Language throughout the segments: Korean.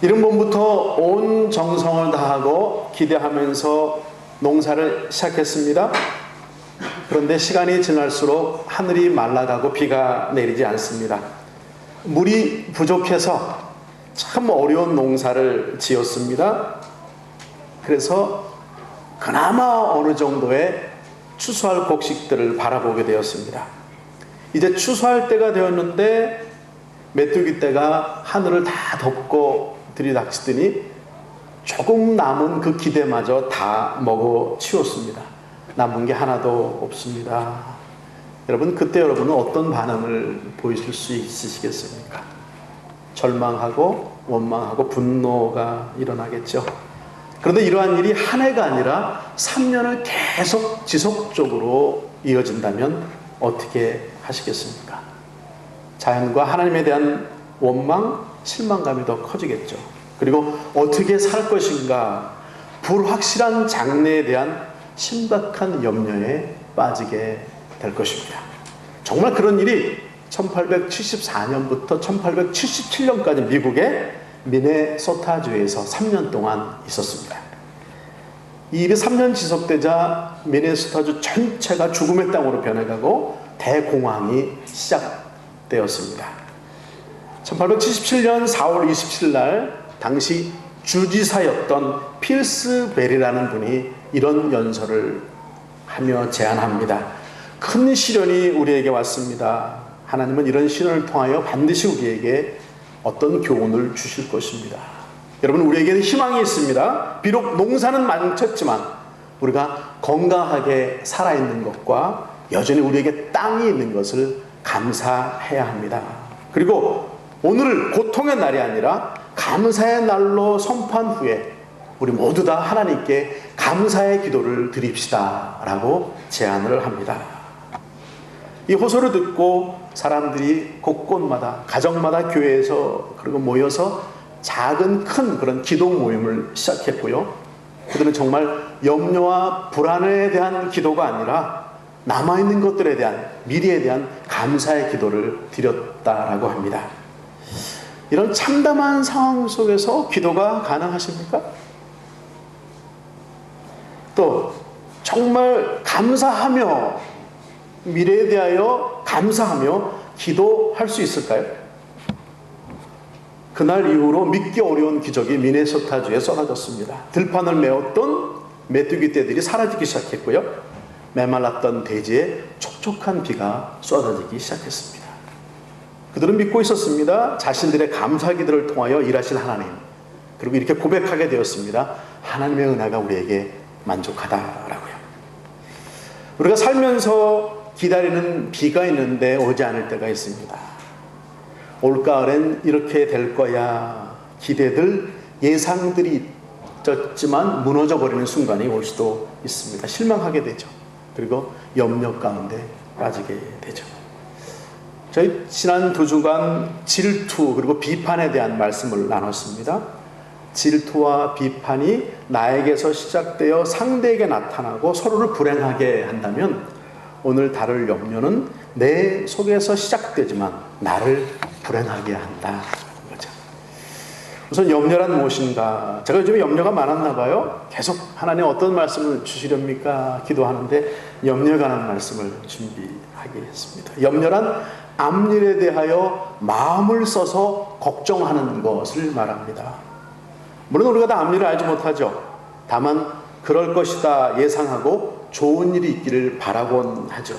이른 봄부터 온 정성을 다하고 기대하면서 농사를 시작했습니다. 그런데 시간이 지날수록 하늘이 말라가고 비가 내리지 않습니다. 물이 부족해서 참 어려운 농사를 지었습니다. 그래서 그나마 어느 정도의 추수할 곡식들을 바라보게 되었습니다. 이제 추수할 때가 되었는데 메뚜기 떼가 하늘을 다 덮고 들이닥치더니 조금 남은 그 기대마저 다 먹어 치웠습니다. 남은 게 하나도 없습니다. 여러분, 그때 여러분은 어떤 반응을 보이실 수 있으시겠습니까? 절망하고 원망하고 분노가 일어나겠죠. 그런데 이러한 일이 한 해가 아니라 3년을 계속 지속적으로 이어진다면 어떻게 하시겠습니까? 자연과 하나님에 대한 원망, 실망감이 더 커지겠죠. 그리고 어떻게 살 것인가, 불확실한 장래에 대한 심각한 염려에 빠지게 될 것입니다. 정말 그런 일이 1874년부터 1877년까지 미국의 미네소타주에서 3년 동안 있었습니다. 이 일이 3년 지속되자 미네소타주 전체가 죽음의 땅으로 변해가고 대공황이 시작되었습니다. 1877년 4월 27일 날 당시 주지사였던 필스베리라는 분이 이런 연설을 하며 제안합니다. 큰 시련이 우리에게 왔습니다. 하나님은 이런 시련을 통하여 반드시 우리에게 어떤 교훈을 주실 것입니다. 여러분, 우리에게는 희망이 있습니다. 비록 농사는 망쳤지만 우리가 건강하게 살아있는 것과 여전히 우리에게 땅이 있는 것을 감사해야 합니다. 그리고 오늘 고통의 날이 아니라 감사의 날로 선포한 후에 우리 모두 다 하나님께 감사의 기도를 드립시다 라고 제안을 합니다. 이 호소를 듣고 사람들이 곳곳마다, 가정마다 교회에서 그리고 모여서 작은 큰 그런 기도 모임을 시작했고요. 그들은 정말 염려와 불안에 대한 기도가 아니라 남아있는 것들에 대한, 미래에 대한 감사의 기도를 드렸다라고 합니다. 이런 참담한 상황 속에서 기도가 가능하십니까? 또 정말 감사하며 미래에 대하여 감사하며 기도할 수 있을까요? 그날 이후로 믿기 어려운 기적이 미네소타주에 쏟아졌습니다. 들판을 메웠던 메뚜기 떼들이 사라지기 시작했고요. 메말랐던 대지에 촉촉한 비가 쏟아지기 시작했습니다. 그들은 믿고 있었습니다. 자신들의 감사 기도를 통하여 일하실 하나님. 그리고 이렇게 고백하게 되었습니다. 하나님의 은혜가 우리에게 만족하다라고요. 우리가 살면서 기다리는 비가 있는데 오지 않을 때가 있습니다. 올가을엔 이렇게 될 거야. 기대들, 예상들이 있었지만 무너져 버리는 순간이 올 수도 있습니다. 실망하게 되죠. 그리고 염려 가운데 빠지게 되죠. 저희 지난 2주간 질투 그리고 비판에 대한 말씀을 나눴습니다. 질투와 비판이 나에게서 시작되어 상대에게 나타나고 서로를 불행하게 한다면 오늘 다룰 염려는 내 속에서 시작되지만 나를 불행하게 한다. 거죠. 우선 염려란 무엇인가? 제가 요즘에 염려가 많았나 봐요. 계속 하나님 어떤 말씀을 주시렵니까? 기도하는데 염려에 관한 말씀을 준비하겠습니다. 염려란 앞일에 대하여 마음을 써서 걱정하는 것을 말합니다. 물론 우리가 다 앞일을 알지 못하죠. 다만 그럴 것이다 예상하고 좋은 일이 있기를 바라곤 하죠.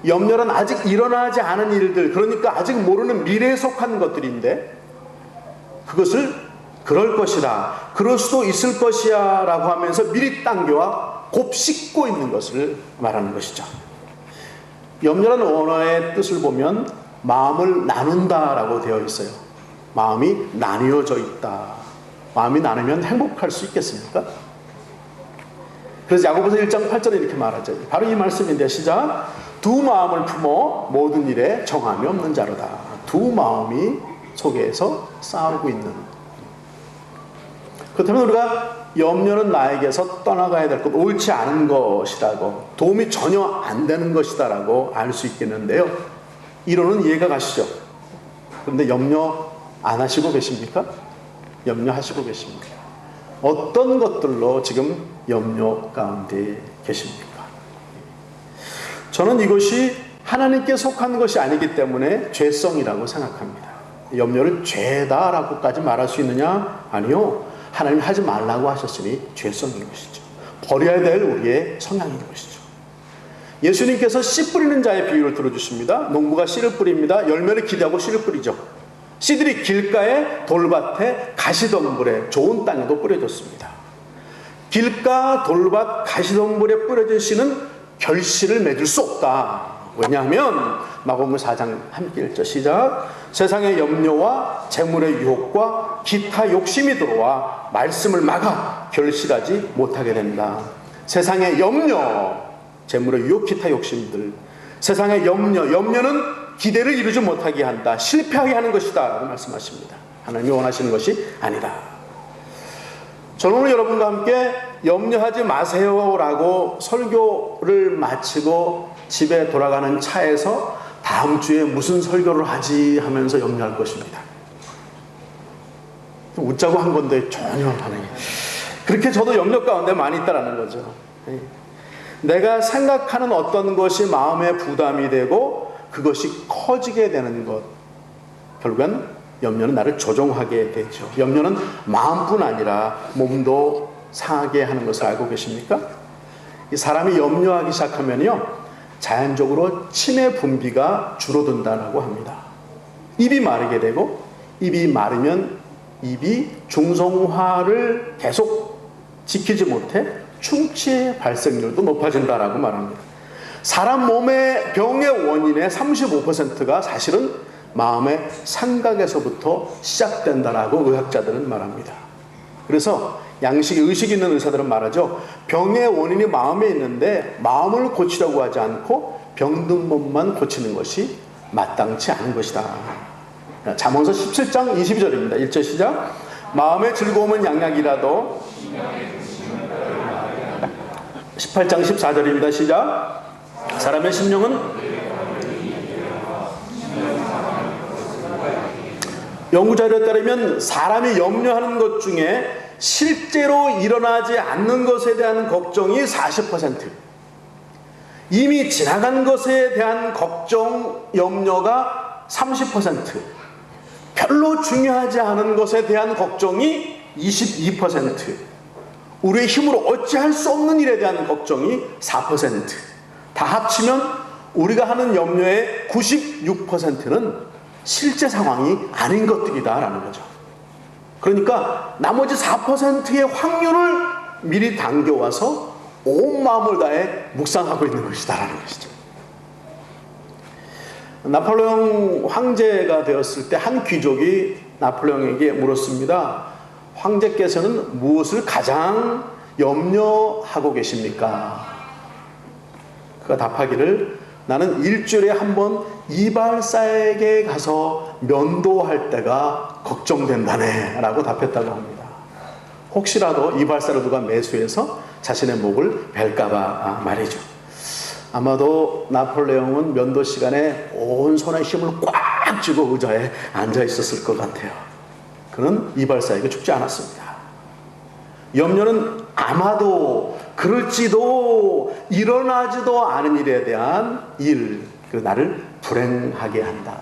염려는 아직 일어나지 않은 일들, 그러니까 아직 모르는 미래에 속한 것들인데 그것을 그럴 것이다, 그럴 수도 있을 것이야 라고 하면서 미리 당겨와 곱씹고 있는 것을 말하는 것이죠. 염려라는 원어의 뜻을 보면 마음을 나눈다 라고 되어 있어요. 마음이 나뉘어져 있다. 마음이 나누면 행복할 수 있겠습니까? 그래서 야고보서 1장 8절에 이렇게 말하죠. 바로 이 말씀인데 시작. 두 마음을 품어 모든 일에 정함이 없는 자로다. 두 마음이 속에서 싸우고 있는. 그렇다면 우리가 염려는 나에게서 떠나가야 될 것, 옳지 않은 것이라고, 도움이 전혀 안 되는 것이다라고 알 수 있겠는데요. 이론은 이해가 가시죠? 그런데 염려 안 하시고 계십니까? 염려하시고 계십니까? 어떤 것들로 지금 염려 가운데 계십니까? 저는 이것이 하나님께 속한 것이 아니기 때문에 죄성이라고 생각합니다. 염려를 죄다라고까지 말할 수 있느냐? 아니요. 하나님 하지 말라고 하셨으니 죄성인 것이죠. 버려야 될 우리의 성향인 것이죠. 예수님께서 씨 뿌리는 자의 비유를 들어주십니다. 농부가 씨를 뿌립니다. 열매를 기대하고 씨를 뿌리죠. 씨들이 길가에, 돌밭에, 가시덤불에, 좋은 땅에도 뿌려졌습니다. 길가, 돌밭, 가시덤불에 뿌려진 씨는 결실을 맺을 수 없다. 왜냐하면 마가복음 4장 함께 읽죠. 시작. 세상의 염려와 재물의 유혹과 기타 욕심이 들어와 말씀을 막아 결실하지 못하게 된다. 세상의 염려, 재물의 유혹, 기타 욕심들. 세상의 염려는 기대를 이루지 못하게 한다. 실패하게 하는 것이다 라고 말씀하십니다. 하나님이 원하시는 것이 아니다. 저는 오늘 여러분과 함께 염려하지 마세요 라고 설교를 마치고 집에 돌아가는 차에서 다음 주에 무슨 설교를 하지 하면서 염려할 것입니다. 웃자고 한 건데 전혀 반응이. 그렇게 저도 염려 가운데 많이 있다라는 거죠. 내가 생각하는 어떤 것이 마음에 부담이 되고 그것이 커지게 되는 것, 결국엔 염려는 나를 조종하게 되죠. 염려는 마음뿐 아니라 몸도 상하게 하는 것을 알고 계십니까? 이 사람이 염려하기 시작하면요, 자연적으로 침의 분비가 줄어든다고 합니다. 입이 마르게 되고, 입이 마르면 입이 중성화를 계속 지키지 못해 충치의 발생률도 높아진다라고 말합니다. 사람 몸의 병의 원인의 35%가 사실은 마음의 생각에서부터 시작된다라고 의학자들은 말합니다. 그래서 의식 있는 의사들은 말하죠. 병의 원인이 마음에 있는데 마음을 고치려고 하지 않고 병든 몸만 고치는 것이 마땅치 않은 것이다. 잠언서 17장 22절입니다. 1절 시작. 마음의 즐거움은 양약이라도 18장 14절입니다. 시작. 사람의 심령은 연구자료에 따르면 사람이 염려하는 것 중에 실제로 일어나지 않는 것에 대한 걱정이 40%, 이미 지나간 것에 대한 걱정, 염려가 30%, 별로 중요하지 않은 것에 대한 걱정이 22%, 우리의 힘으로 어찌할 수 없는 일에 대한 걱정이 4%, 다 합치면 우리가 하는 염려의 96%는 실제 상황이 아닌 것들이다라는 거죠. 그러니까 나머지 4%의 확률을 미리 당겨와서 온 마음을 다해 묵상하고 있는 것이다라는 것이죠. 나폴레옹 황제가 되었을 때 한 귀족이 나폴레옹에게 물었습니다. 황제께서는 무엇을 가장 염려하고 계십니까? 그가 답하기를, 나는 일주일에 한 번 이발사에게 가서 면도할 때가 걱정된다네 라고 답했다고 합니다. 혹시라도 이발사를 누가 매수해서 자신의 목을 벨까봐 말이죠. 아마도 나폴레옹은 면도 시간에 온 손에 힘을 꽉 쥐고 의자에 앉아 있었을 것 같아요. 그는 이발사에게 죽지 않았습니다. 염려는 아마도 그럴지도 일어나지도 않은 일에 대한 나를 불행하게 한다.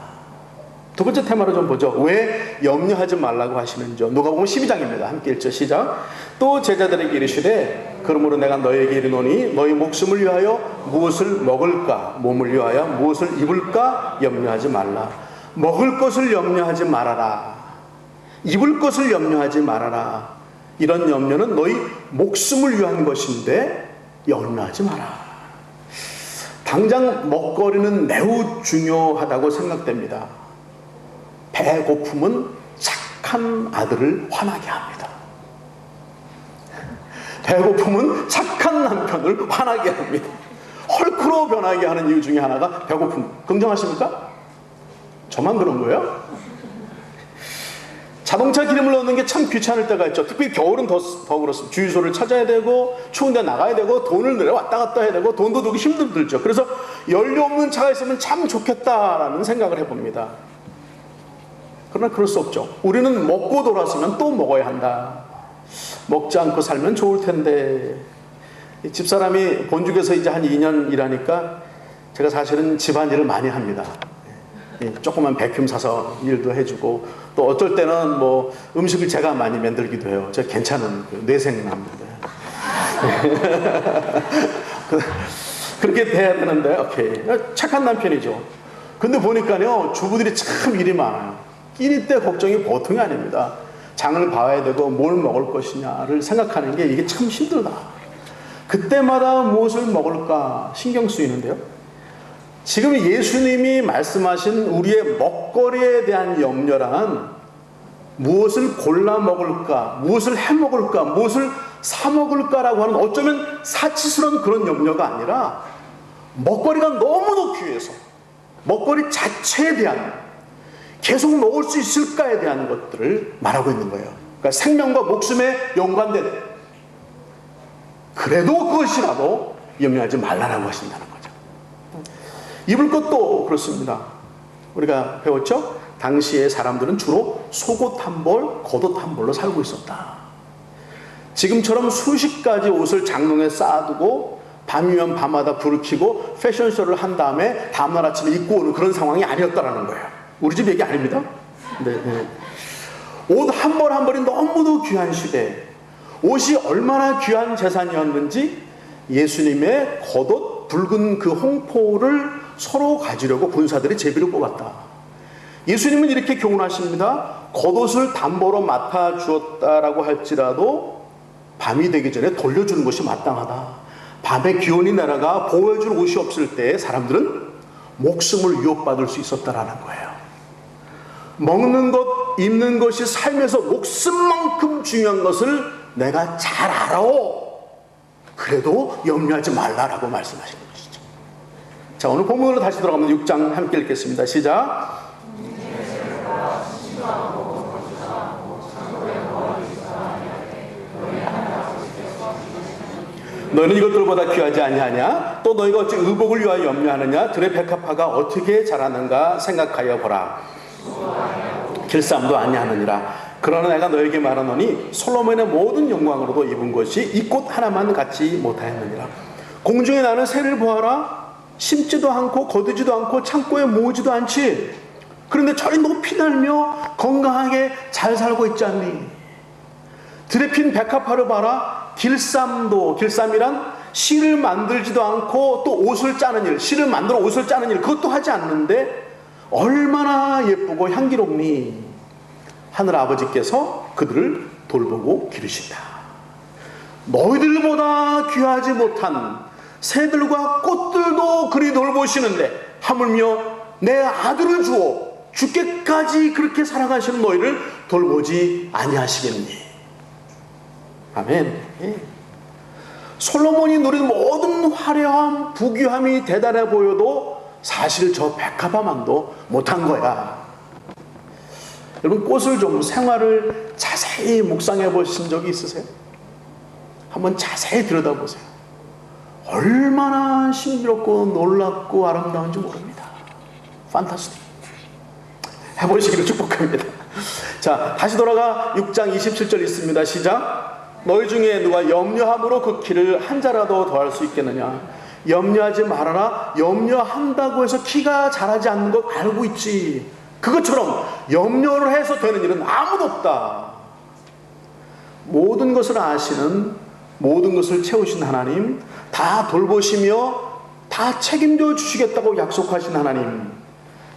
두 번째 테마로 좀 보죠. 왜 염려하지 말라고 하시는지. 누가복음 12장입니다. 함께 읽죠. 시작. 또 제자들에게 이르시되, 그러므로 내가 너희에게 이르노니 너희 목숨을 위하여 무엇을 먹을까, 몸을 위하여 무엇을 입을까 염려하지 말라. 먹을 것을 염려하지 말아라. 입을 것을 염려하지 말아라. 이런 염려는 너희 목숨을 위한 것인데 염려하지 마라. 당장 먹거리는 매우 중요하다고 생각됩니다. 배고픔은 착한 아들을 화나게 합니다. 배고픔은 착한 남편을 화나게 합니다. 헐크로 변하게 하는 이유 중에 하나가 배고픔. 긍정하십니까? 저만 그런 거예요? 자동차 기름을 넣는 게 참 귀찮을 때가 있죠. 특히 겨울은 더 그렇습니다. 주유소를 찾아야 되고 추운 데 나가야 되고 돈을 내려 왔다 갔다 해야 되고 돈도 들기 힘들죠. 그래서 연료 없는 차가 있으면 참 좋겠다라는 생각을 해봅니다. 그러나 그럴 수 없죠. 우리는 먹고 돌아서면 또 먹어야 한다. 먹지 않고 살면 좋을 텐데. 집사람이 본죽에서 이제 한 2년 일하니까 제가 사실은 집안일을 많이 합니다. 조그만 백큐ම් 사서 일도 해주고, 또 어떨 때는 뭐 음식을 제가 많이 만들기도 해요. 제가 괜찮은 뇌생남인데. 그렇게 돼야 되는데, 오케이. 착한 남편이죠. 근데 보니까요, 주부들이 참 일이 많아요. 끼니 때 걱정이 보통이 아닙니다. 장을 봐야 되고 뭘 먹을 것이냐를 생각하는 게 이게 참 힘들다. 그때마다 무엇을 먹을까 신경 쓰이는데요. 지금 예수님이 말씀하신 우리의 먹거리에 대한 염려란 무엇을 골라 먹을까, 무엇을 해 먹을까, 무엇을 사 먹을까라고 하는 어쩌면 사치스러운 그런 염려가 아니라 먹거리가 너무도 귀해서 먹거리 자체에 대한, 계속 먹을 수 있을까에 대한 것들을 말하고 있는 거예요. 그러니까 생명과 목숨에 연관된, 그래도 그것이라도 염려하지 말라라고 하신다는 거죠. 입을 것도 그렇습니다. 우리가 배웠죠? 당시에 사람들은 주로 속옷 한 벌, 겉옷 한 벌로 살고 있었다. 지금처럼 수십 가지 옷을 장롱에 쌓아두고 밤이면 밤마다 불을 켜고 패션쇼를 한 다음에 다음날 아침에 입고 오는 그런 상황이 아니었다라는 거예요. 우리 집 얘기 아닙니다. 네. 옷 한 벌 한 벌이 너무도 귀한 시대, 옷이 얼마나 귀한 재산이었는지 예수님의 겉옷, 붉은 그 홍포를 서로 가지려고 군사들이 제비를 뽑았다. 예수님은 이렇게 교훈하십니다. 겉옷을 담보로 맡아 주었다라고 할지라도 밤이 되기 전에 돌려주는 것이 마땅하다. 밤에 기온이 내려가 보호해줄 옷이 없을 때 사람들은 목숨을 위협받을 수 있었다라는 거예요. 먹는 것, 입는 것이 삶에서 목숨만큼 중요한 것을 내가 잘 알아오. 그래도 염려하지 말라라고 말씀하시는 것이죠. 자, 오늘 본문으로 다시 돌아가면 6장 함께 읽겠습니다. 시작. 너희는 이것들보다 귀하지 아니하냐? 또 너희가 어찌 의복을 위하여 염려하느냐? 들의 백합화가 어떻게 자라는가 생각하여 보라. 길쌈도 아니하느니라. 그러나 내가 너에게 말하노니 솔로몬의 모든 영광으로도 입은 것이 이 꽃 하나만 갖지 못하였느니라. 공중에 나는 새를 보아라. 심지도 않고 거두지도 않고 창고에 모으지도 않지. 그런데 저리 높이 날며 건강하게 잘 살고 있지 않니? 들에 핀 백합화를 봐라. 길쌈이란 실을 만들지도 않고 또 옷을 짜는 일, 실을 만들어 옷을 짜는 일, 그것도 하지 않는데 얼마나 예쁘고 향기롭니? 하늘 아버지께서 그들을 돌보고 기르신다. 너희들보다 귀하지 못한 새들과 꽃들도 그리 돌보시는데 하물며 내 아들을 주어 죽게까지 그렇게 사랑하시는 너희를 돌보지 아니하시겠니? 아멘. 솔로몬이 누린 모든 화려함, 부귀함이 대단해 보여도 사실 저 백합화만도 못한 거야. 여러분, 꽃을 좀 생활을 자세히 묵상해 보신 적이 있으세요? 한번 자세히 들여다보세요. 얼마나 신비롭고 놀랍고 아름다운지 모릅니다. 판타스틱. 해보시기를 축복합니다. 자, 다시 돌아가 6장 27절 있습니다. 시작. 너희 중에 누가 염려함으로 그 키를 한 자라도 더할 수 있겠느냐? 염려하지 말아라. 염려한다고 해서 키가 자라지 않는 것 알고 있지. 그것처럼 염려를 해서 되는 일은 아무도 없다. 모든 것을 아시는, 모든 것을 채우신 하나님, 다 돌보시며 다 책임져 주시겠다고 약속하신 하나님,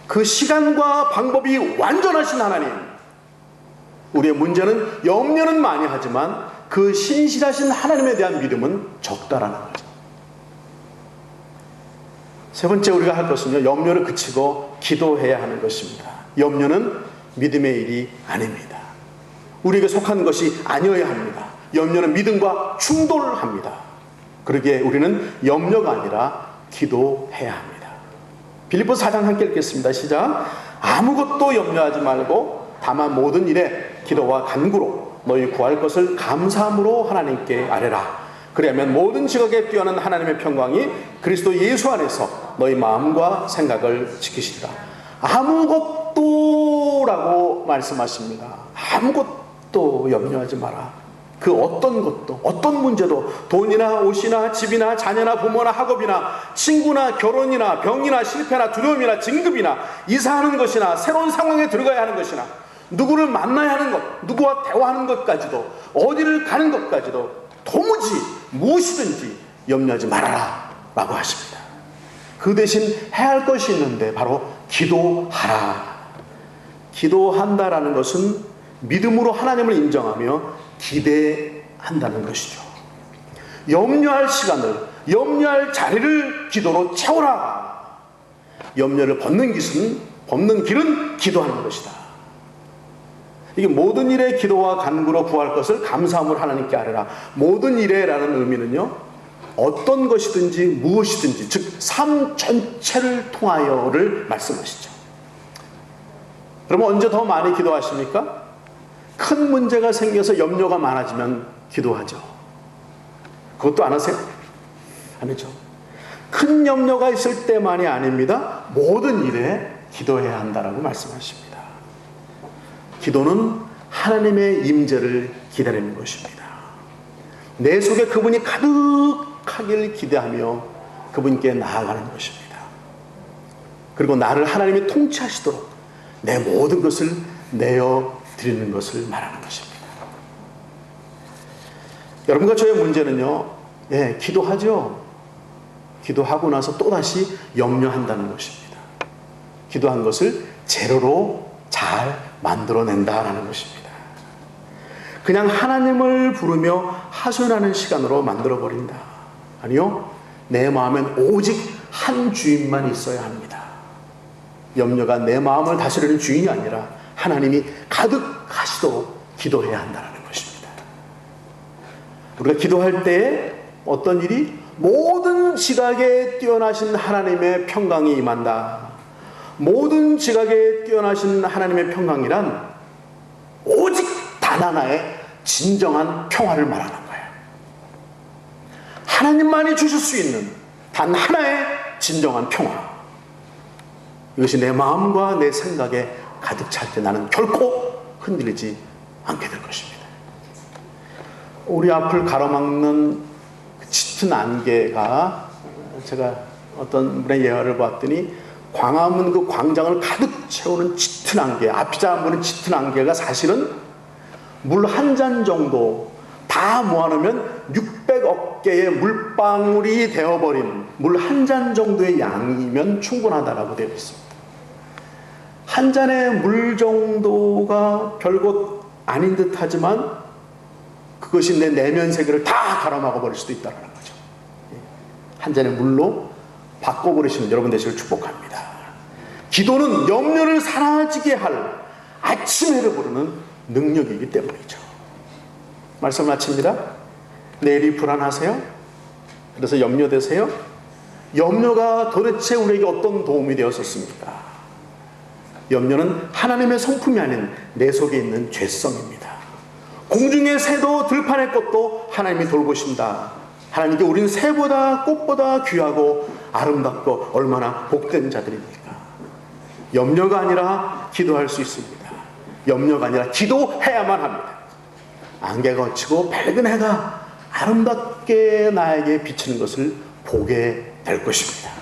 그 시간과 방법이 완전하신 하나님. 우리의 문제는 염려는 많이 하지만 그 신실하신 하나님에 대한 믿음은 적다라는 거죠. 세 번째 우리가 할 것은요, 염려를 그치고 기도해야 하는 것입니다. 염려는 믿음의 일이 아닙니다. 우리에게 속한 것이 아니어야 합니다. 염려는 믿음과 충돌합니다. 그러기에 우리는 염려가 아니라 기도해야 합니다. 빌립보서 4장 함께 읽겠습니다. 시작. 아무것도 염려하지 말고 다만 모든 일에 기도와 간구로 너희 구할 것을 감사함으로 하나님께 아뢰라. 그리하면 모든 지각에 뛰어난 하나님의 평강이 그리스도 예수 안에서 너희 마음과 생각을 지키시리라. 아무것 아무것도라고 말씀하십니다. 아무것도 염려하지 마라. 그 어떤 것도, 어떤 문제도, 돈이나 옷이나 집이나 자녀나 부모나 학업이나 친구나 결혼이나 병이나 실패나 두려움이나 진급이나 이사하는 것이나 새로운 상황에 들어가야 하는 것이나 누구를 만나야 하는 것, 누구와 대화하는 것까지도, 어디를 가는 것까지도 도무지 무엇이든지 염려하지 말아라 라고 하십니다. 그 대신 해야 할 것이 있는데 바로 기도하라. 기도한다라는 것은 믿음으로 하나님을 인정하며 기대한다는 것이죠. 염려할 시간을, 염려할 자리를 기도로 채워라. 염려를 벗는 길은 기도하는 것이다. 이게 모든 일에 기도와 간구로 구할 것을 감사함으로 하나님께 아뢰라. 모든 일에라는 의미는요, 어떤 것이든지 무엇이든지, 즉 삶 전체를 통하여를 말씀하시죠. 그러면 언제 더 많이 기도하십니까? 큰 문제가 생겨서 염려가 많아지면 기도하죠. 그것도 안 하세요? 안 하죠. 큰 염려가 있을 때만이 아닙니다. 모든 일에 기도해야 한다라고 말씀하십니다. 기도는 하나님의 임재를 기다리는 것입니다. 내 속에 그분이 가득하길 기대하며 그분께 나아가는 것입니다. 그리고 나를 하나님이 통치하시도록 내 모든 것을 내어 드리는 것을 말하는 것입니다. 여러분과 저의 문제는요, 기도하죠. 기도하고 나서 또다시 염려한다는 것입니다. 기도한 것을 재료로 잘 만들어낸다라는 것입니다. 그냥 하나님을 부르며 하소연하는 시간으로 만들어버린다. 아니요, 내 마음엔 오직 한 주인만 있어야 합니다. 염려가 내 마음을 다스리는 주인이 아니라 하나님이 가득하시도록 기도해야 한다는 것입니다. 우리가 기도할 때 어떤 일이, 모든 지각에 뛰어나신 하나님의 평강이 임한다. 모든 지각에 뛰어나신 하나님의 평강이란 오직 단 하나의 진정한 평화를 말하는 거예요. 하나님만이 주실 수 있는 단 하나의 진정한 평화. 이것이 내 마음과 내 생각에 가득 찰 때 나는 결코 흔들리지 않게 될 것입니다. 우리 앞을 가로막는 그 짙은 안개가, 제가 어떤 분의 예화를 봤더니 광화문 그 광장을 가득 채우는 짙은 안개, 앞이 안 보이는 짙은 안개가 사실은 물 한 잔 정도 다 모아놓으면 600억 개의 물방울이 되어버린 물 한 잔 정도의 양이면 충분하다라고 되어 있습니다. 한 잔의 물 정도가 별것 아닌 듯 하지만 그것이 내 내면 세계를 다 가로막아 버릴 수도 있다는 거죠. 한 잔의 물로 바꿔버리시는 여러분 되시길 축복합니다. 기도는 염려를 사라지게 할 아침해를 부르는 능력이기 때문이죠. 말씀 마칩니다. 내일이 불안하세요? 그래서 염려되세요? 염려가 도대체 우리에게 어떤 도움이 되었었습니까? 염려는 하나님의 성품이 아닌 내 속에 있는 죄성입니다. 공중의 새도 들판의 꽃도 하나님이 돌보신다. 하나님께 우리는 새보다 꽃보다 귀하고 아름답고 얼마나 복된 자들입니까? 염려가 아니라 기도할 수 있습니다. 염려가 아니라 기도해야만 합니다. 안개가 걷히고 밝은 해가 아름답게 나에게 비치는 것을 보게 될 것입니다.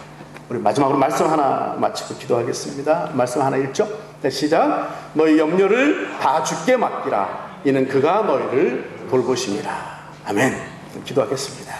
우리 마지막으로 말씀 하나 마치고 기도하겠습니다. 말씀 하나 읽죠? 네, 시작. 너희 염려를 다 주께 맡기라. 이는 그가 너희를 돌보심이라. 아멘. 기도하겠습니다.